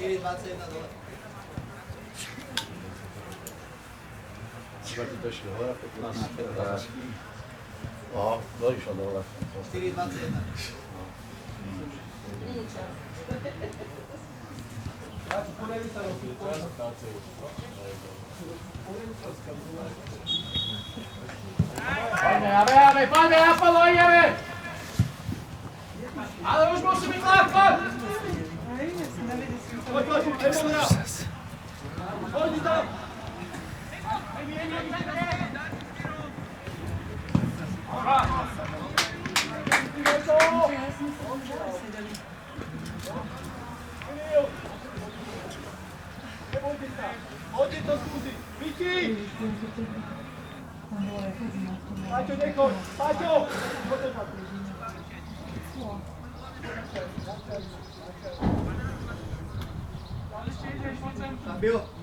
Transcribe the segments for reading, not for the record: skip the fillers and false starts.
4,21 dole. Chyba ti to išlo hore, došlo dole. 4,21. Poďme, Apollo, ideme! Ale už musí byť tlak, poď! Poď, Emilio! Poď tam! Odi to skúsi! Viki! Paťo, nechoď! Paťo!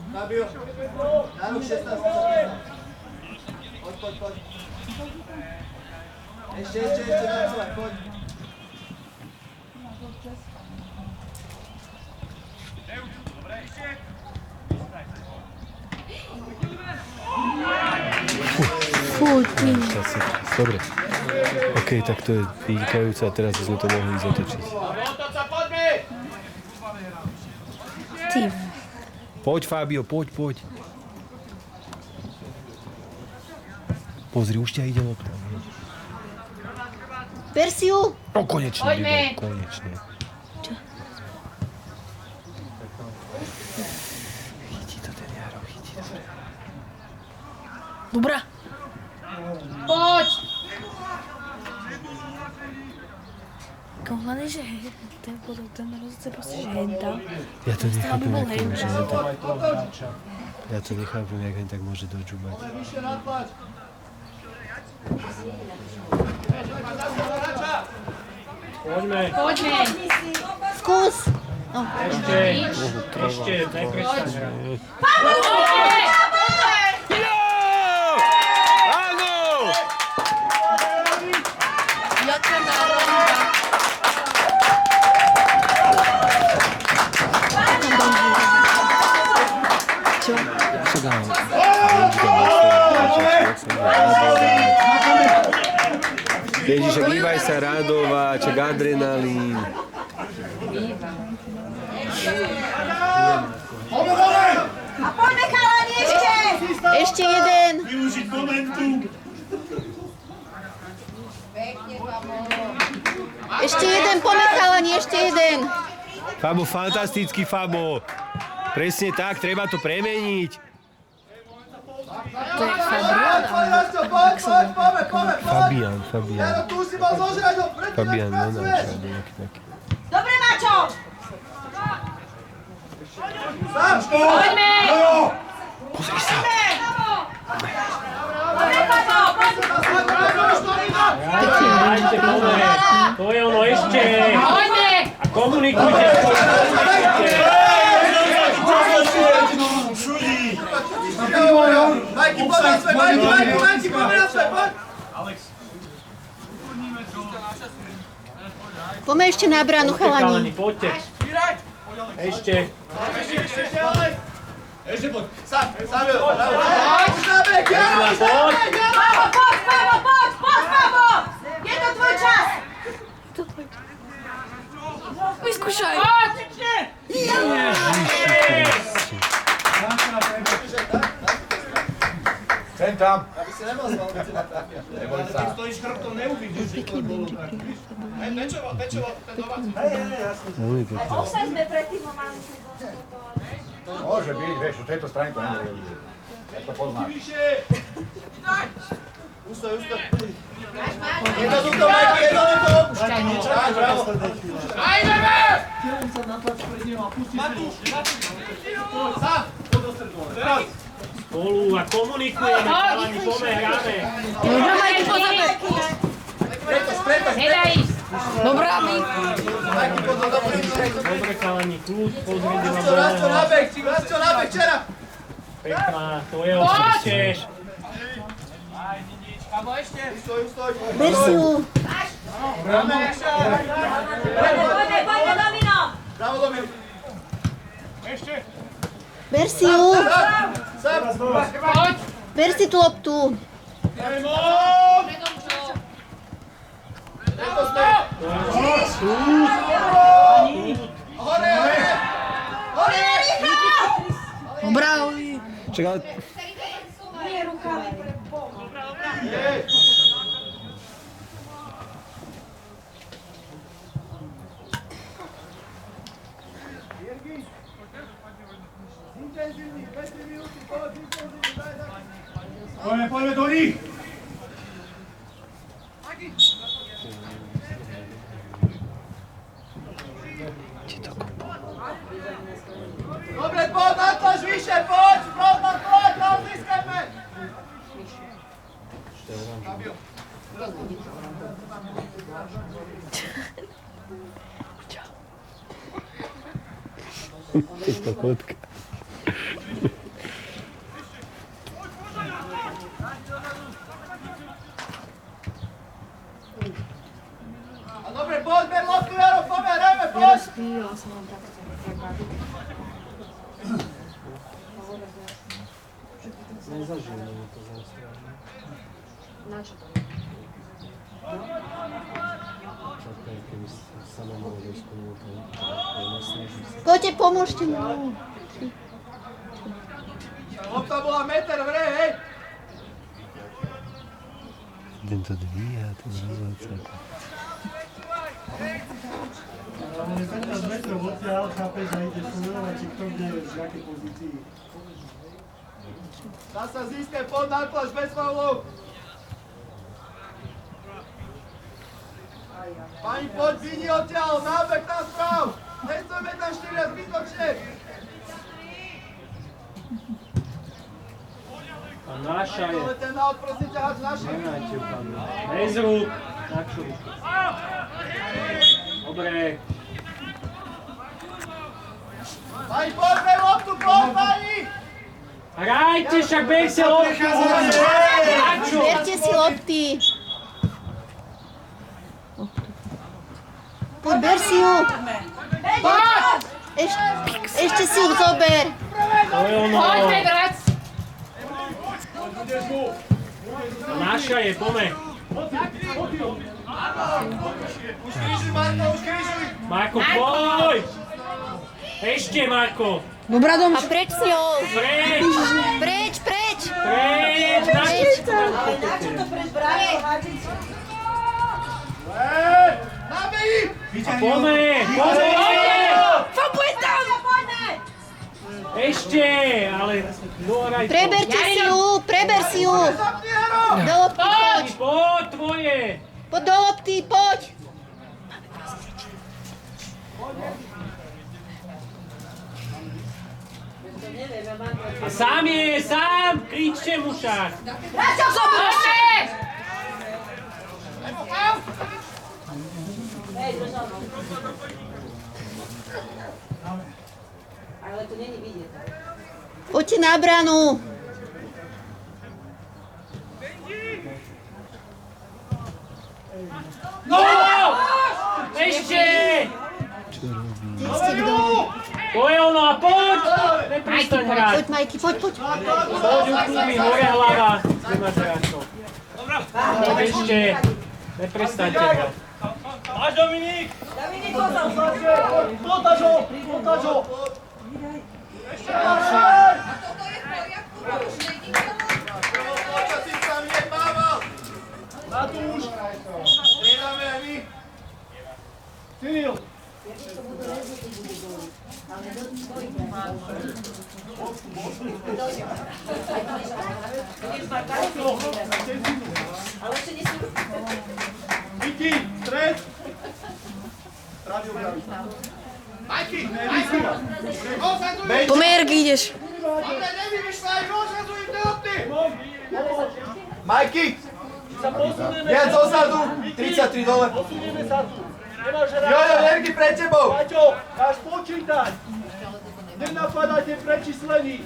Fabio! Nárok 16. Poď. Ešte, tancovať, poď. Dobre. OK, tak to je vynikajúce a teraz sme to mohli zatočiť. Poď, Fabio, poď. Pozri, už ťa ide lopta. Persiu! No konečne, konečne. Čo? Chytí to ten Jaro, dobre. Dobrá. Poď! Hlavne, že ten rozhodce proste, že henta. Ja to nechápem, bol jak to môže henta. henta. Ja to nechápem, jak hen tak môže dočúbať. Poďme. Skús! No. Ešte, neprestaň hrať. Áno! Jaká národná. Čo? Čo dám? Ježiš, hýbaj sa, Radová, čak adrenalín. A poďme, chalani, ešte! Ešte jeden! Využiť momentu. Ešte jeden, poďme, chalani, ešte jeden! Fabo, fantastický Fabo. Presne tak, treba to premeniť. To je Fabian, Fabian. Fabian Jonáč, alebo nejaký taký. Dobre, Mačo! Poďme! Pozri sa. To je ono ešte. A komunikujte spolu. Majky, poď na svoje, Majky, poď na svoje, poď! Poďme ešte na bránu, chalani. Poďte. Ešte. Ešte poď. Sám, už na bek, Jaro, už na bek, Jaro! Poď, Pavo! Je to tvoj čas! Vyskúšaj! Sem tam. Aby si nemal zval, keď si ma trafia. Neboj sa. Keď stojíš chrbtom, neuvidíš, že to bolo tak. Pečovo, ten domáci. Môj pekný. Offside sme predtým mali. Môže byť, vieš, z tejto strany to nemôže byť. Ja to poznám. Ustoj. Jednoducho, Majky, jednoducho. Tak, bravo. Ajdeme! Matúš. Sám. Poď do stredu. Teraz. Spolu a komunikujeme, chalani, poďme, hráme. Dobrá, Majky, pozorne. Spreto. Dobrá, my. Majky, pozor, Dobre, chalani, kľud, pozrite na Rastio bolo. na bek, včera. Pekná, to je ešte. Ustoj. Persiu. Poďme, Domino. Bravo, Domino. Ber si ju. Ber si tú loptu. Obrali. Čakaj, Poďme do nich! Dobre, poď, natlač vyššie, poď! Poď, tam získajme! to fotka. A dobre, poď, ber loptu, Jaro, pobereme, poď! Poďte, pomôžte mu. Lopta bola meter v hre, hej! Ten to dvíha, ten rozhodca. Ale 15 metrov odtiaľ, chápeš, a ideš sledovať, či kto kde je v jakej pozícii. Dá sa získaj, poď, natlač, bez faulov! Pani, poď, vidí odtiaľ, nábeh tam správ! Nechceme tam 4 zbytočne! A naša je. Ale ten naod, prosím ťa, hač naši! Nemajte ju tam. Bez rúk. Na čo? Dobre. Pani, poď, ber loptu, poď, pani! Hrajte, však bej si loptu. Na čo? Berte si lopty. Poď, ber si ju. Poď. Ešte si ju zober. To je ono. Naša je, pome. Už krížuj, Marko, už krížuj! Marko, poď! Ešte, Marko! Dobradom. A preč si ňou. Preč! Preč, preč. Preč! Na čo to preč bráno háčiť? Nabejí! Pome! Pome! Fopuj tam! Ešte! Ale dohraj to. Preberte si ju, preber si ju. Zapni, Jaro! Do lopty, poď. Poď, tvoje! Poď do lopty, poď. A sám je, sám! Kričte mu však! Račo, zobršte! Hej, držal no. Ale to není vidieť. Poďte na branu. No! Ešte! Kde ste kto? To je ono a poď! Nepristaň hrať! Poď, Majky, poď, poď. Poď ukúbi, hore hlava! Nemáš hráčov. Ešte! Neprestaňte hrať. Máš, Dominik! Dominik, pozor! Potáč ho! Potáč ho! Ešte ďalšie! Počasí sa mne Pavel! Matúš! Pridáme aj my! Cyril! Ale ešte nie sú... Miki, stred! Radio upraví. Majky! Majky! Pomerky ideš. Dobre, nevyvyšľaj, rozhazuj im tie lopty! Majky! Viac ozadu, 33 dole. Jojo, Jerky pred tebou! Paťo, máš počítať! Nenapadajte prečíslení!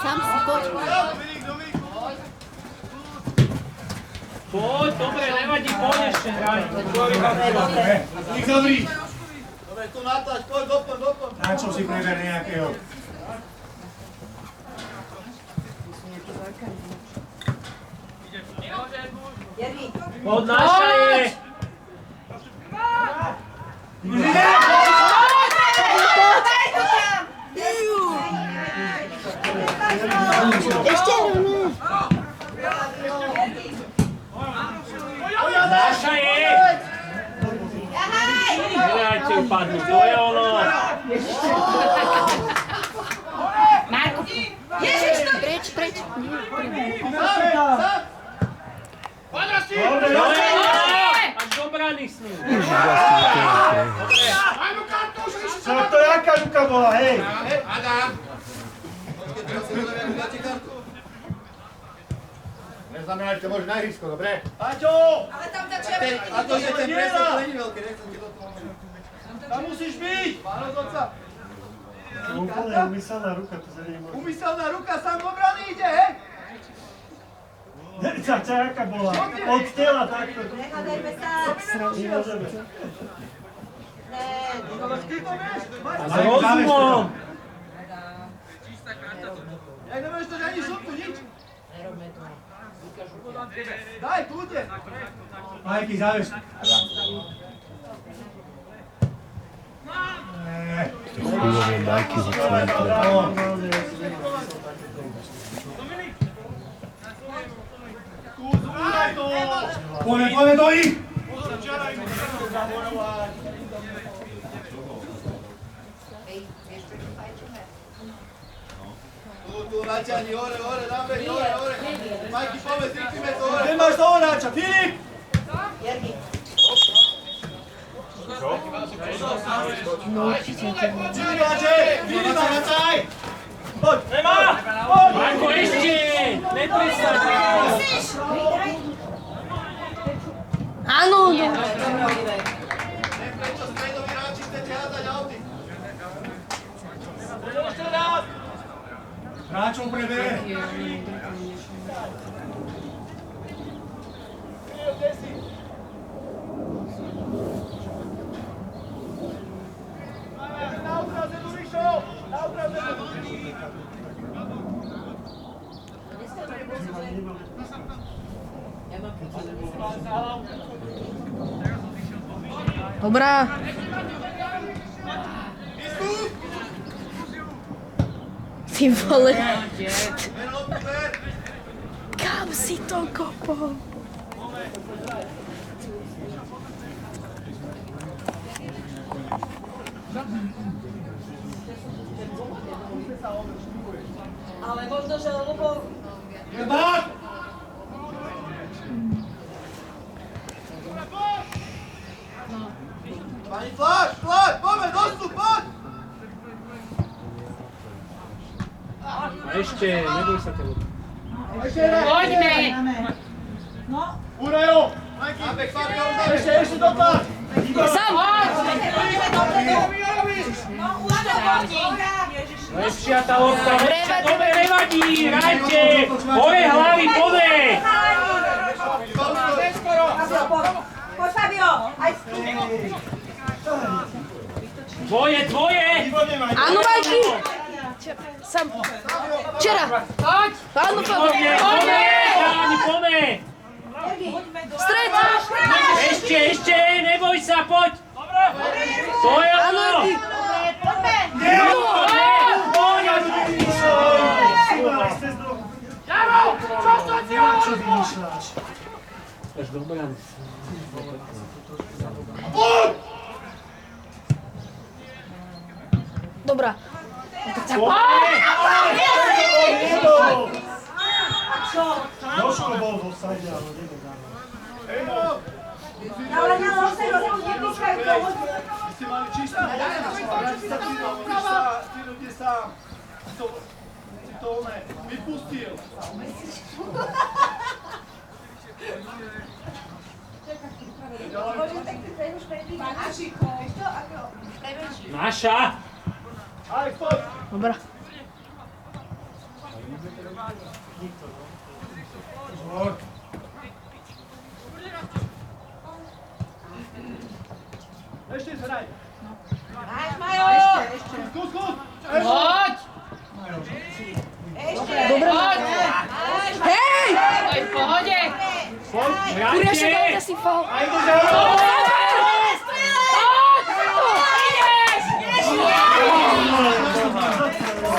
Sám si poď. Poď, dobre, nevadí, poď ešte hraj. Nech zavrí. Dobre, tu natlač, poď, doplň. Na čo si preber nejakého? Poď, naša je. Ešte rovné. Naša je. Nedajte upadnúť, to je ono. Marko. Ježiš, to... Preč. Dobre, až do brany s ním. Čo to jaká ruka bola, hej? Neznamená, že to môže na ihrisko, dobre? Paťo! Ale tam tá červená. A to, že ten presne to není veľké, nechcem ti do toho. Tam musíš byť! Pán rozhodca! Úplne umyselná ruka, to sa nemôže. Umyselná ruka, sám do brany ide, hej? Tá jaká bola? Od tela takto. Nehádajme sa. Nemôžeme. Ale ty to vieš? A s rozumom. Jak nemáš to ani žltú, nič? Daj, kľudne! Majky, závež. Chvíľové bajky za centre. Poďme do ich! Tu, naťani, hore, dáme, hore. Majky, povedz, rýchlime to hore. Kde máš toho náča? Filip! Filip, vracaj! Poď, nemá! Marko, ešte! Neprestaň! Áno. Prečo stredoví hráči chcete hádať auty? Hráčov prebere. Na odraze tu vyšol! Na odraze tu! Dobrá. Ty vole. Kam si to kopol? Ale možno, že lebo... Jebák! Pani Flaš, poďme, dostup, poď! A ešte, neboj sa toho. Poďme. Urajo! Abek, Fabio, ešte dopad! Sam. No, Ulano, poďme! Ježiš. Lepšia tá lopta, lepšia, dobre, nevadí, hrajte! Hore hlavy, pode! Poď, Fabio! Aj Tvoje! Áno, Majky. Sam. Včera. Áno, Poďme, poďme! Stred. Ešte, neboj sa, poď! To je Áno, ono! Erky. Čo vymýšľaš? Až do brany. Dobrá. Jožko bol v offside, ale nedá. ale na lose nepískajú toho. Vy ste mali čistú ty ľudia sám. Si to oné, vypustil. Naša! Alex, poď! Dobra. Ešte zhraj. Máš, Majo! Skús! Poď! Ešte! Dobre. Hej! Aj v pohode! Kuriaša, Hrajte! dajte si faul.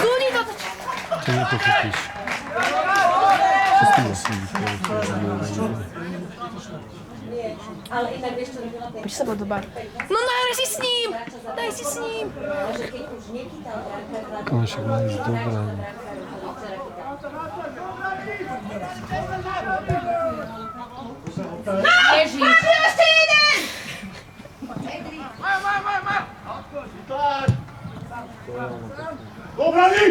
Súdi to. To nepochopíš. Čo s tým vlastne Ale inak vieš, čo robila tej... Poď sa do bar. No nahraj si s ním! Daj si s ním! že keď už nechytal dárka, No však má ísť do brány. Ježiš! ešte jeden! Obrany!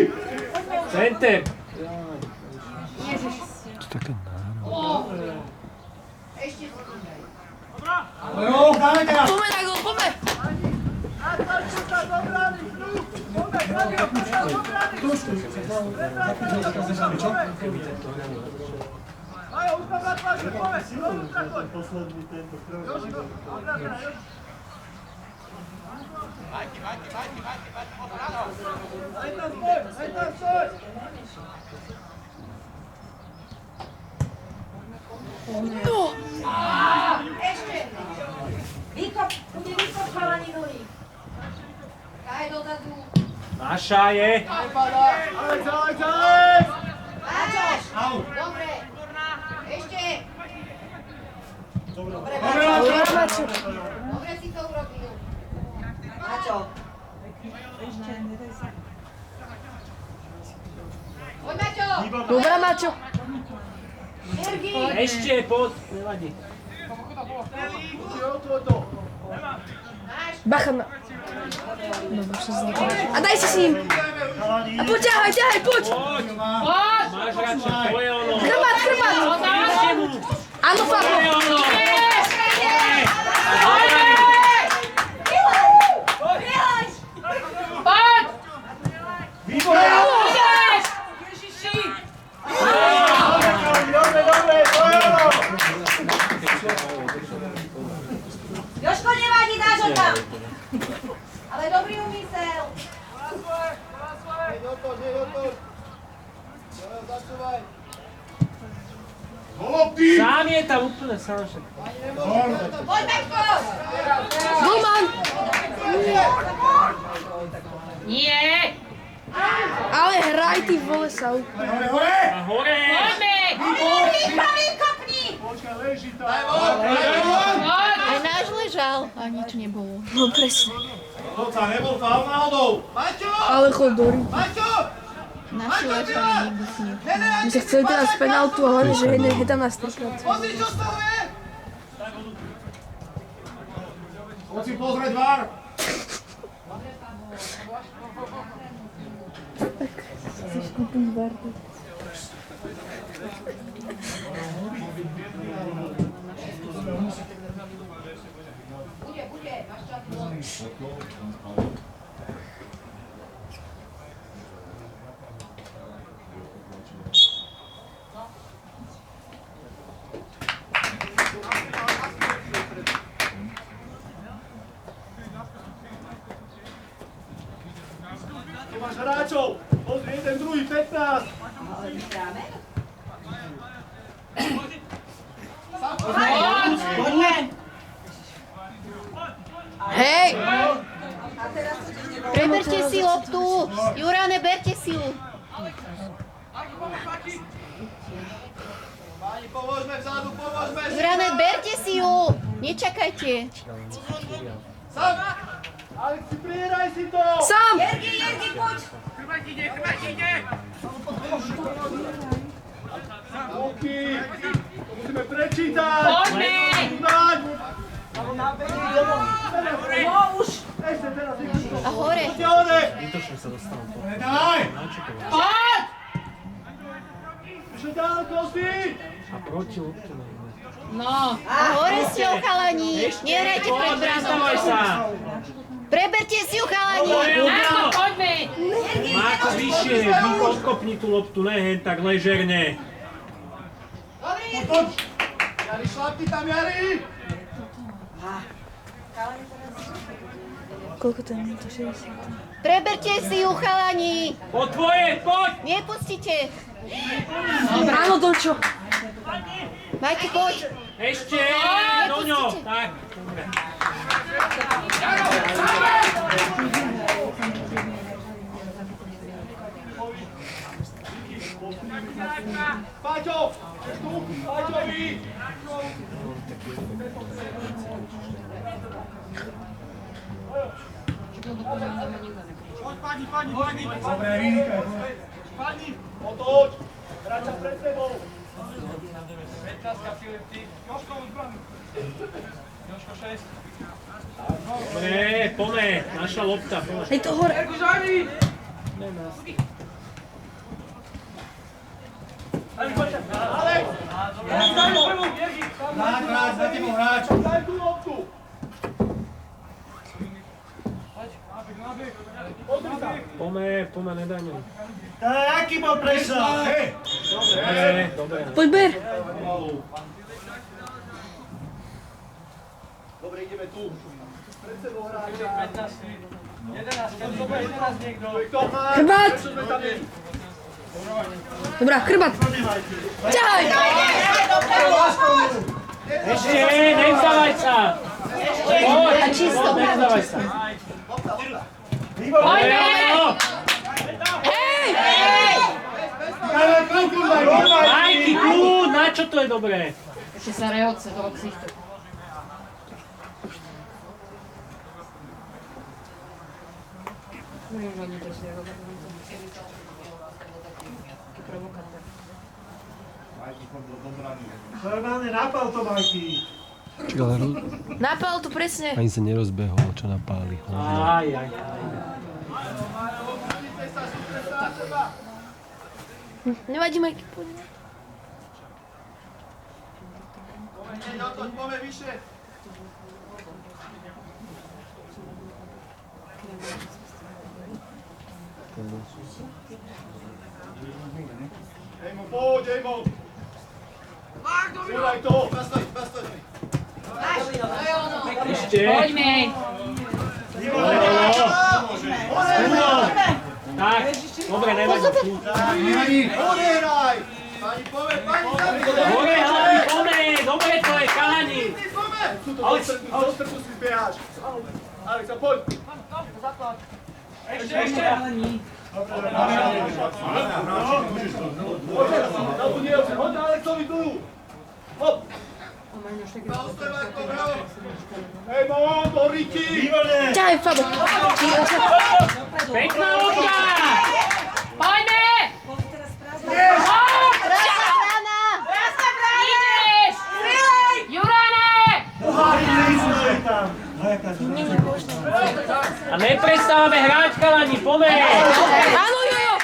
Center! To také nároveň. Dáme teraz! Poďme na gól, poďme! Posledný tento krok. Ešte! Výkop, bude výkop chalani nohy. Daj dozadu. Naša je! Alex! Máčoš! Dobre. Ešte! Dobre, Mačo. dobre si to urobil. Máčo. Poď, Máčo! Dobrá, Mačo. Sergi! Ešte, poď! Nevadí. Máš! Bacha na... Dobre, čo sa A daj si s ním. A poď, ťahaj, poď. Poď! Poď! Máš radšej, to je ono! Chrbát. Ešte mu! Áno, To je Fabo. ono! Poď! Ideš! Ježiši! Dobre, to je ono! Jožko, nevadí, dáš ho tam. Ale dobrý úmysel. Nie do toho. Začúvaj. Sám je tam úplne sám však. Poď, Maťko! Golman. Nie! Ale hraj ty vole sa. A hore! Poďme! Výkopni! Počkaj, leží tam. Poď! Aj náš ležal. A nič nebolo. No presne. Doca, nebol faul náhodou. Maťo! Ale chod do rýb. Maťo! Naši ležali nikdy s ním. My sa chceli teraz penaltu a hlavne, že je tam nás trikrát. Pozri, čo z toho je! Poď si pozrieť VAR. Chceš kúpiť vartu. Bude, máš čas. Tu máš hráčov. Pozri, jeden, druhý, 15. Poďme! Hej! Preberte si loptu. Jurane, berte si ju. Páni, pomôžme vzadu, pomôžme. Jurane, berte si ju. Nečakajte. Sam! Alex, prihraj si to! Sám! Jergi, poď! Ruky! To musíme prečítať! Poďme! Dať! No už! Ešte teraz, A hore. Poďte hore! Daj! Poď! Ešte ďaleko si! A proti loptu najmä. No. A hore ste ju, chalani. Nehrajte pred Poď, bránou. nestávaj sa! Preberte si ju, chalani. Áno, poďme! Max, Vyššie, odkopni tú loptu, ne hen tak ležerne. Jari, šlapni tam, Jari! Koľko to je? To 60. Preberte si ju, chalani. Po tvoje, poď! Nepustite. Áno, Dončo. Majky, poď. Ešte, Doňo. Tak, dobre. Paťo! Paťovi! Padni! Dobre, vynikaj. Padni! Otoč! Hrať sa pred sebou! 15 Filip, ty. Jožko, uzbrany. Jožko 6. Dobre, pome, naša lopta. Hej, to hore. Alek! Hráč, za tebou hráč! Daj tú loptu! Pome, nedajme. Aký bol presah? Hej! Dobre. Poď, ber. Dobre, ideme tu. Pred sebou hráč. 11 niekto. Chrbát. Dobrá, chrbát. Ťahaj. Ešte, nevzdávaj sa. Poď, nevzdávaj sa. Poďme. Hej. Majky, kľúd, na čo to je dobré? Ešte sa rehoce toho ksichtu. Normálne napal to, Majky. Napal to presne. Ani sa nerozbehol, čo napáli. Aj. Nevadí, Majky, poďme. Poďme vyššie. Ejmo, poď, Ejmo. Zúraj to. Nastoj. Ešte. Poďme! Tak, dobre, nevadí. Hore hraj. Pani, poďme, pani, zabij. Hore, hlavy, pome, dobre to je, chalani. Ale strpu si beháš. Aleksa, poď. Ešte. Hoď Aleksovi tu. Hop. Hej, do Riti. Ťahaj, Fabo. Pekná lopta. Poďme! Ideš! Jurane! A neprestávame hrať, chalani, pome. Áno, Jojo.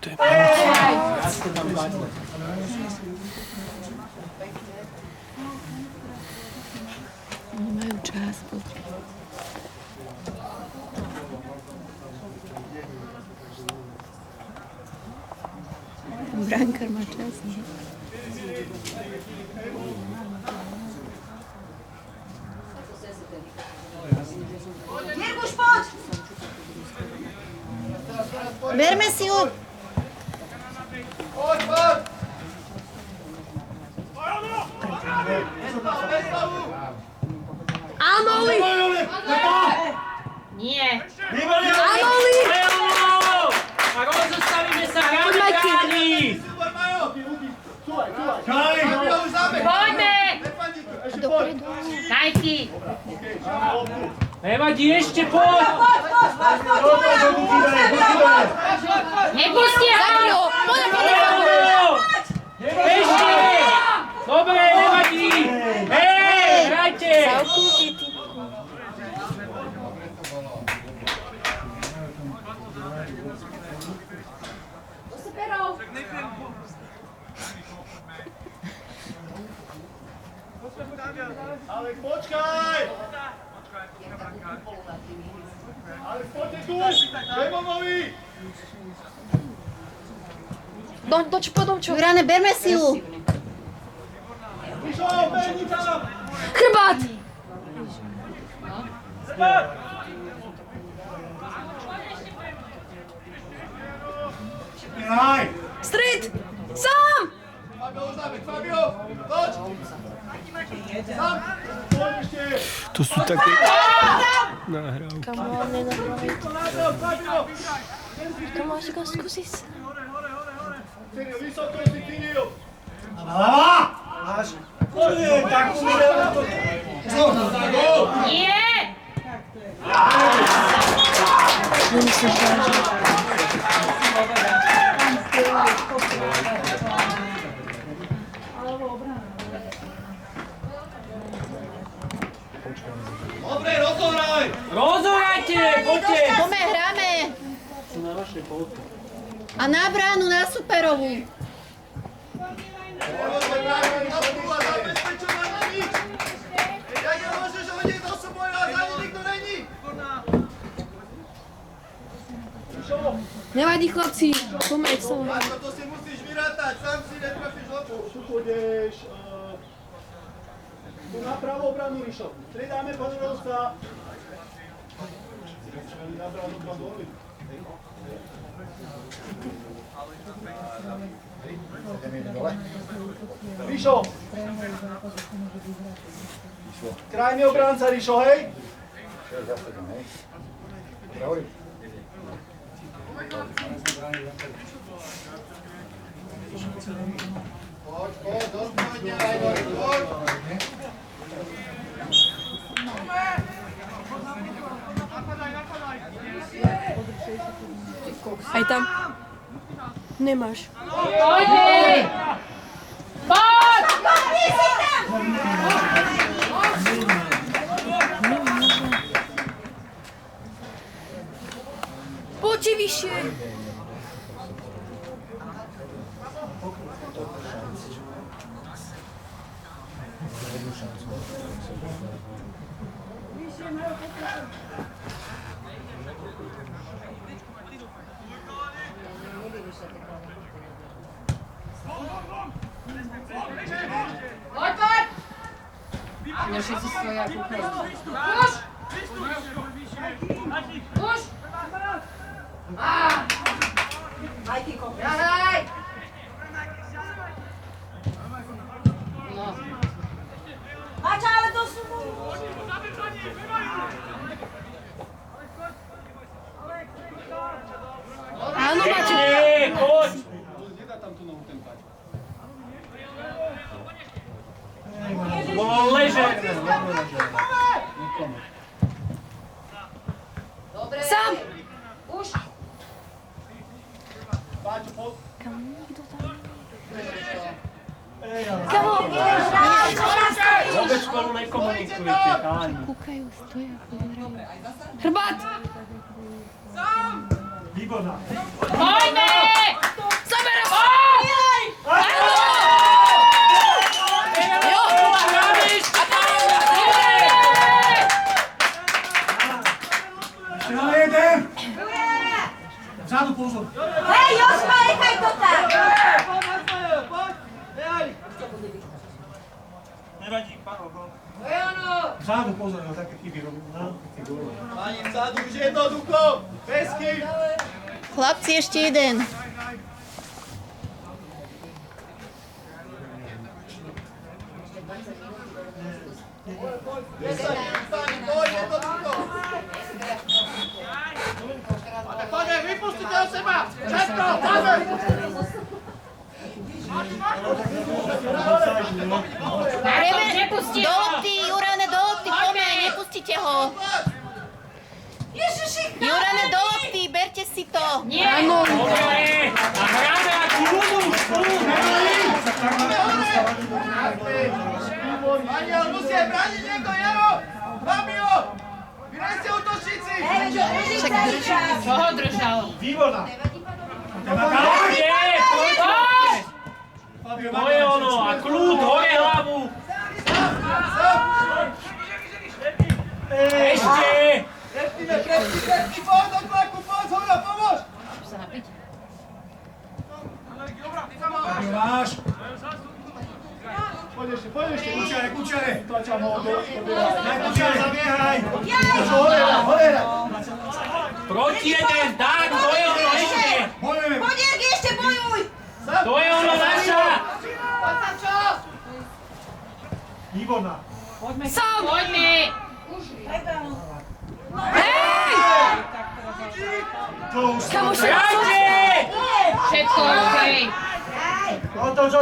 To je Nemajú čas, pozri. Brankár má čas, nie? Jirguš, poď! Berme si ju. Poď. Anoli! Nie! Anoli! A rozostavíme sa hrať, chalani. Poďme! Majky! Nevadí, ešte poď. Nepustia ho! Ešte! Dobre, nevadí! Hej, hrajte! Alek, počkaj! Ale poďte tu! Demonovi! Domčo. Jurane, berme silu. Rišo, behni tam! Chrbát! Aj! Strid! Sám! Fabio, uznámek, Fabio! Toč! Sám! Poď ešte! To sú také nahrávky. Kamo, nenahrávajte. Fabio! Kamo, až go skúsiš. Tyrio, vysoko je si, Tyrio! Hlava! Máš? Nie, tak umírala to. Nie! Nemyslím, že Dobre, rozohraj! Rozohrajte, poďte! Poďme, hráme. A na bránu, na superovú. Zabezpečovaná na nič! Jak je možné, že oni to sú bojujú a za nich nikto není? nevadí, chlapci. Pomeď sa. Maťko, to si musíš vyrátať, sám si netrafíš lopu. Tu pôjdeš tu na pravú obranu, Rišo. Stridáme podrovca. Na pravú obranu, Oli. Rišo! Krajný obránca, Rišo, hej? Poď, dospodne, poď! Aj tam. Nemáš. Poďme! Poď! Poďte vyššie. Poď, poď! Ja všetci stoja a kúkajú. Už! Už! Hraj! No. Mača, ale to sú... Áno, Maťo. Poď! Nedá tam tú nohu ten pať. Bol leže. Dobre. Sám. Už! Páťo, poď. Kamo. Vôbec spolu nekomunikujete, chalani. Kúkajú, stoja, pozerajú. Chrbát. Výborná. Poďme! Zaberem. Ešte ale jeden. Vzadu pozor. Hej, Jožka, nechaj to tak! Poď! Nehaj! Nevadí, Pavel. Jano! Vzadu pozor, na také chyby robím. Pani vzadu už jednoducho! Bez chyb! Chlapci, ešte jeden. Poď jednoducho! A tak poďme, vypustite od seba! Všetko, poďme! Nepustí Do ho! lopty, Jurane, do lopty, poďme, nepustite ho. Ježiši, Jurane, do lopty, berte si to. Nie! Dobre! A hráme ako ľudu! Pani, ale musí aj brániť niekto, Jaro! Fabio! Vyrejte útočníci! Čo ho držal? Výborná. Nie! Poď! To je ono! A kľud, hore hlavu! Stop! Ešte! Prepnime! Jerky, poď do tlaku, poď, Hora, pomôž! Sa napiť. Máš. Poď ešte, Kučare, kučare. tlačam ho, Kučare, zabiehaj. hore, Proti jeden, tak, to je ono ešte. Bojujeme. Poď, Jerky, ešte bojuj! To je ono naša. Výborná. Poďme. To už sa... Hrajte! Všetko okej. Otoč.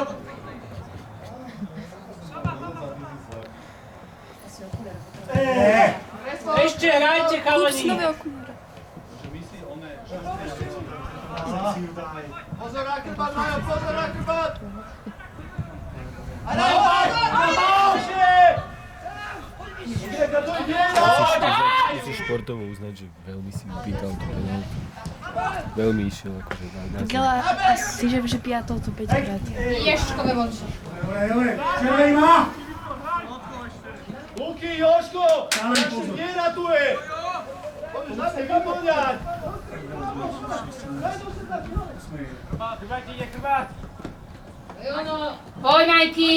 Ešte hrajte, chalani. Pozor na krbat, Majo, pozor na krbat! Musíš športovo uznať, že veľmi si vypýtal to penáltu. Veľmi išiel akože na Gela, asi, že piatou to 5 krát. Ješkové voči. Červený má. Luky, Jožko! Kde ratuje? Poďme zase vyplňať! Poď, Majky.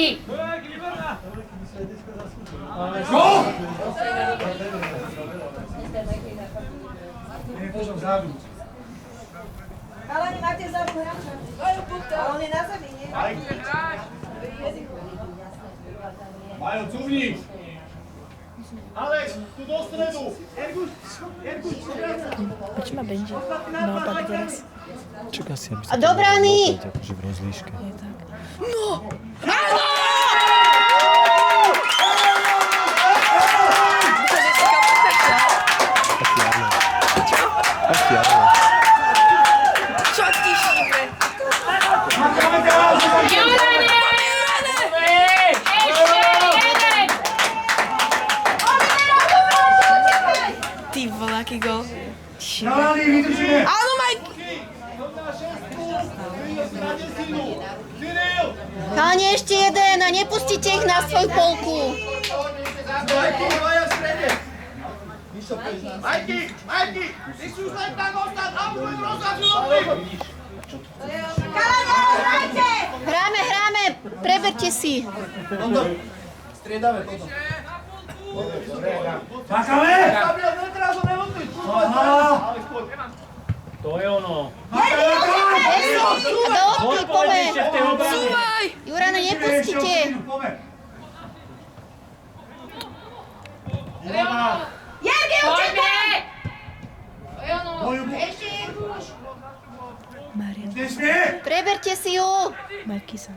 Chalani, máte vzadu hráča. Ale on je na zemi, nie? Majo, cuvni! Alex, tu do stredu! Erguš, Poď ma Benji. Naopak teraz. Čaká si, aby A do brány! akože v rozlíške. Je tak. Taký áno. Čo ty šíbe? Jurane! Ešte jeden! Ty vole, aký gol. Chalani, vydržíme. Áno, Mike! Chalani, ešte jeden a nepustite ich na svoju polku. Majky! Ty si už len tak ostať, a už rozhodnú lopty! Chalani, hrajte! Hráme, preberte si. Striedame potom. Čakáme. Gabriel, netrás ho nemotiť! Aha. To je ono. A do okny, pome. Ešte v tej obrane. Jurana, nepustite. Jerky, Poďme! učite! To je ono. Ešte Jerkuš! Marian. Nesmie. Preberte si ju. Majky sa.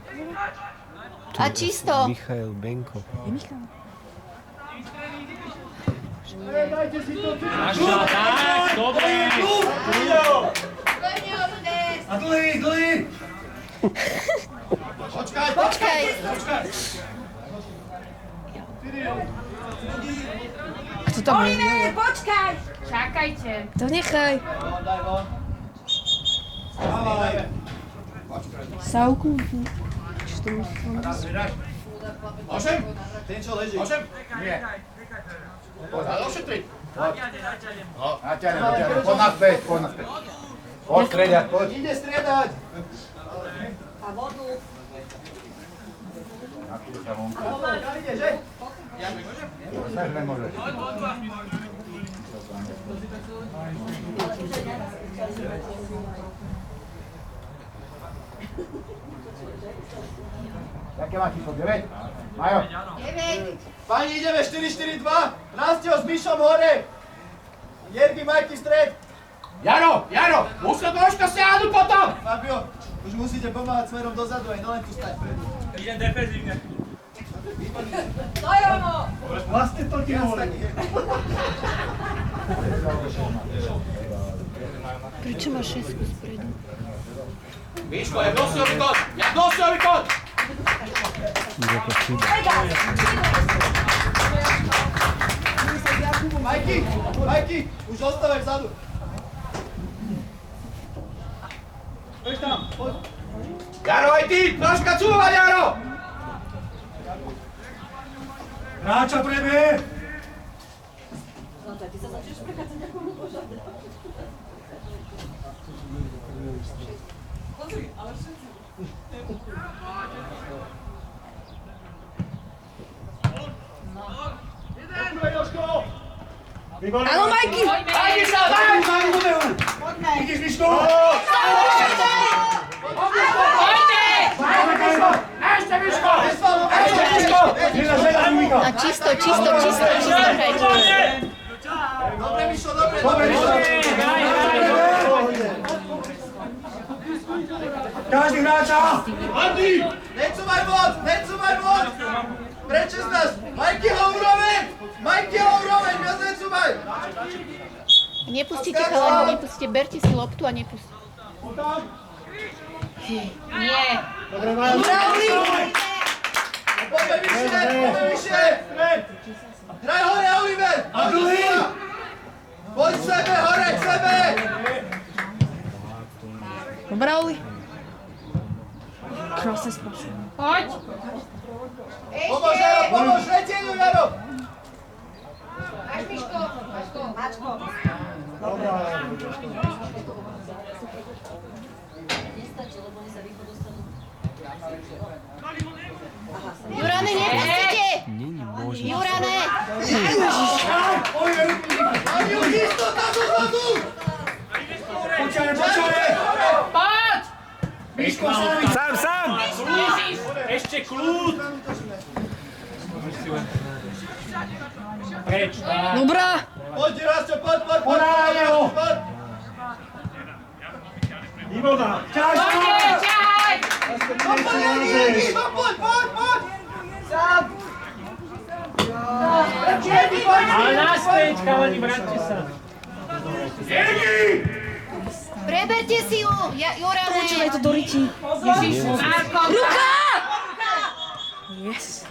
A čisto. Michael Benko. Je Michal. Dajte si to, ty! Naša, tak, dobre. A dlhý. Počkaj. Kto tam je? Oliver, počkaj! Čakajte. To nechaj. Daj von. Dávaj. Savku. Čo to musím? Osem? Ten, čo leží. Osem? Nie. Ale ošetri. Naťanem. Poď naspäť. Poď striedať, poď. Ide striedať. A vodu. Napíš sa vonku. Ja ide, že? Sa nemôžeš. Jaké má číslo? 9? Majo? 9. Pani, ideme 4-4-2. Rastio s Mišom hore. Jerky, Majky, stred. Jaro, musím troška siahnuť potom. Fabio, už musíte pomáhať smerom dozadu, aj no len tu stať predu. Idem defenzívne. To je ono! Vlastne to ti hovorím. Prečo máš 6 spredu? Miško, jak nosiový kód. Ďakujem chyba. Majky, už ostávaj vzadu. Poď tam, poď. Jaro, aj ty, troška cúvať, Jaro. Hráča prebe! Ty sa Áno, Majky! Majky sa, daj! Ideš, Miško! Ešte, Miško! A čisto hrajte. Dobre, Mišo, dobre! Každý hráča! Necúvaj moc! Prečo z nás? Majky ho uroveň, viac necúvaj! Nepustíte chalani, nepustíte, berte si loptu a nepustite. Nie. Poďme vyššie! Hraj hore, Oliver! Poď k sebe, hore, k sebe! Dobrá, Oli. Krásne spášu. Poď. Pomôž, Jaro, pomôž, letieňu, Jaro! Máš, Miško. Mačko. Jurane, nepustite! Není možné. Jurane! Mám ju isto tam dozadu! Počkaj! Poď. Miško, sám! Ešte kľud! Preč, Dobrá. Poď, Rasto, poď! Výborná! Poď, ťahaj. Poď! Sám! ale naspäť, chalani, vráťte sa. Preberte si ju! Jurane! Počúvaj to do ryti. Marko. Ruka! Yes.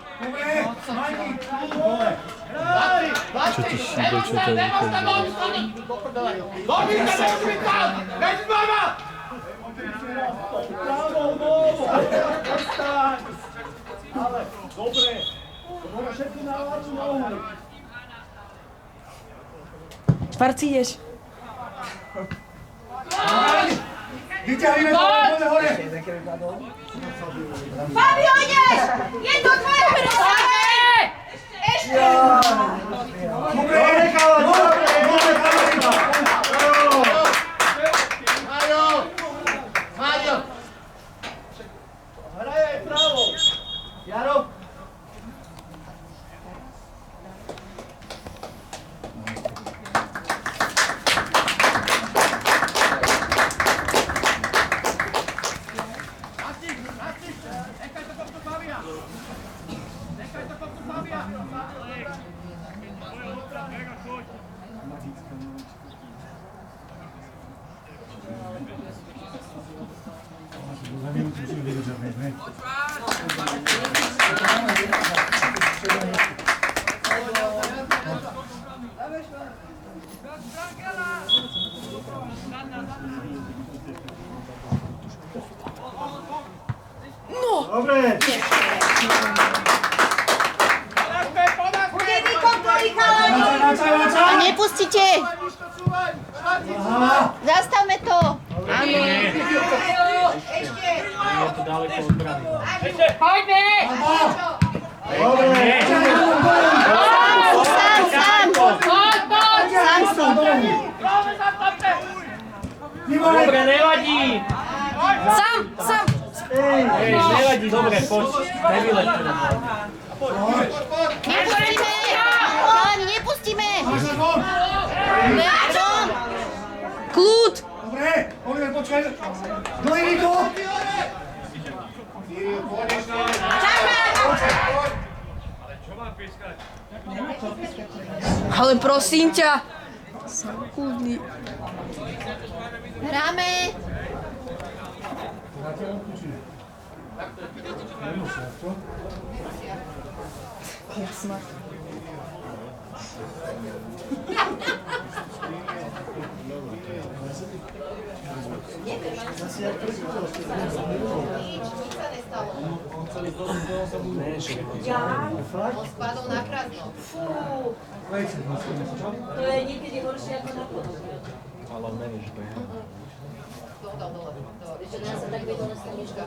Čo ti šíbe, čo tam vychádza? Švarci, ideš. Vyťahíme to hore! Fabio, ideš! Je to tvoje! Ešte! Dobre! Mário! Hraj aj pravo! Jaro! Dobre! Bude vykontroli, chalani! A nepustite! Zastavme to! Ešte! Je to daleko od brany. Poďme. Dobre! Sám! Poď. Sám si! Dobre, nevadí. Sám. Hej, nevadí, dobre, poď. Nevyleďte na to. Nepustíme! Chalani, nepustíme! Leon! Kľud. Dobre! Oliver, počkaj! Dojdi to! Ale prosím ťa. Som kľudný. Hráme! Jasná. Nič sa nestalo. Spadol na prázdno. Fú. To je niekedy horšie ako na potom. Ale on nevie, že to je. Dole. Ešte nás sa tak vedela stanička.